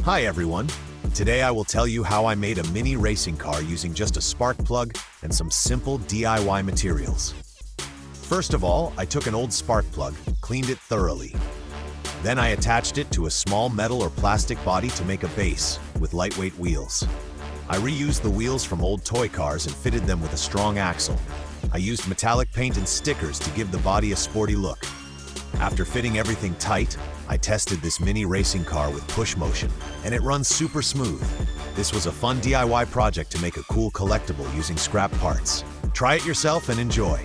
Hi everyone! Today I will tell you how I made a mini racing car using just a spark plug and some simple DIY materials. First of all, I took an old spark plug, cleaned it thoroughly. Then I attached it to a small metal or plastic body to make a base with lightweight wheels. I reused the wheels from old toy cars and fitted them with a strong axle. I used metallic paint and stickers to give the body a sporty look. After fitting everything tight, I tested this mini racing car with push motion, and it runs super smooth. This was a fun DIY project to make a cool collectible using scrap parts. Try it yourself and enjoy.